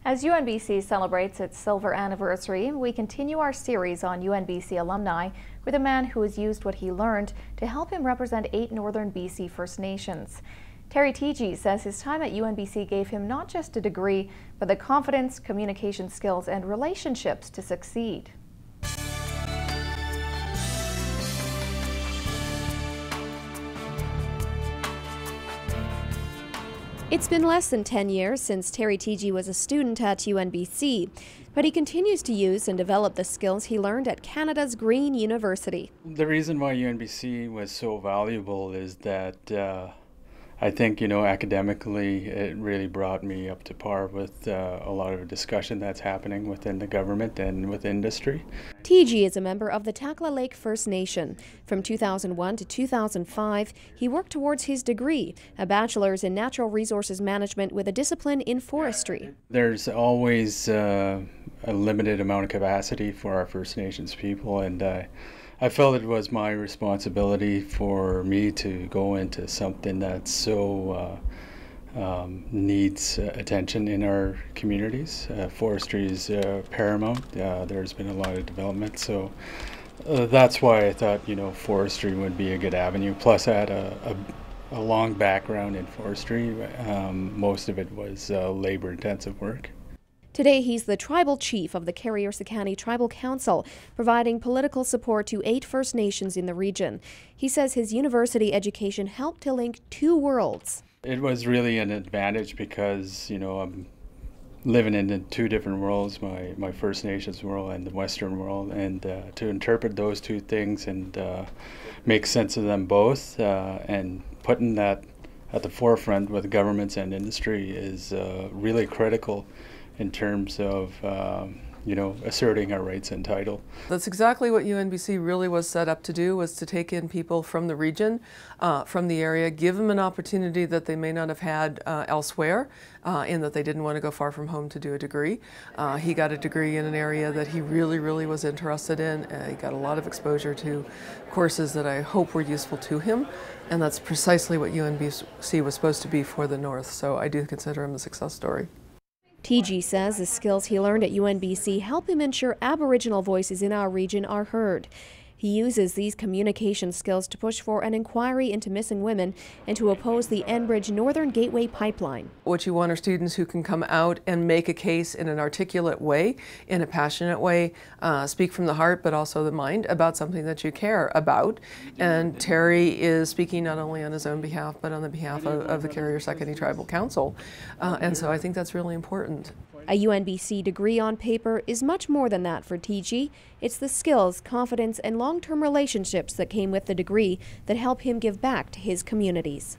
As UNBC celebrates its silver anniversary, we continue our series on UNBC Alumni with a man who has used what he learned to help him represent 8 Northern BC First Nations. Teegee says his time at UNBC gave him not just a degree, but the confidence, communication skills, and relationships to succeed. It's been less than 10 years since Teegee was a student at UNBC, but he continues to use and develop the skills he learned at Canada's Green University. The reason why UNBC was so valuable is that I think, academically it really brought me up to par with a lot of discussion that's happening within the government and with industry. Teegee is a member of the Takla Lake First Nation. From 2001 to 2005, he worked towards his degree, a bachelor's in natural resources management with a discipline in forestry. There's always a limited amount of capacity for our First Nations people, and I felt it was my responsibility for me to go into something that so needs attention in our communities. Forestry is paramount. There's been a lot of development, so that's why I thought forestry would be a good avenue. Plus, I had a long background in forestry. Most of it was labor-intensive work. Today, he's the tribal chief of the Carrier-Sakani Tribal Council, providing political support to 8 First Nations in the region. He says his university education helped to link 2 worlds. It was really an advantage because, I'm living in 2 different worlds, my First Nations world and the Western world, and to interpret those 2 things and make sense of them both and putting that at the forefront with governments and industry is really critical in terms of, asserting our rights and title. That's exactly what UNBC really was set up to do, was to take in people from the region, from the area, give them an opportunity that they may not have had elsewhere, in that they didn't want to go far from home to do a degree. He got a degree in an area that he really was interested in. He got a lot of exposure to courses that I hope were useful to him, and that's precisely what UNBC was supposed to be for the North, so I do consider him a success story. Teegee says the skills he learned at UNBC help him ensure Aboriginal voices in our region are heard. He uses these communication skills to push for an inquiry into missing women and to oppose the Enbridge Northern Gateway pipeline. What you want are students who can come out and make a case in an articulate way, in a passionate way, speak from the heart but also the mind about something that you care about. And Terry is speaking not only on his own behalf but on the behalf of the Carrier-Sakani Tribal Council. And so I think that's really important. A UNBC degree on paper is much more than that for Teegee. It's the skills, confidence, and long-term relationships that came with the degree that help him give back to his communities.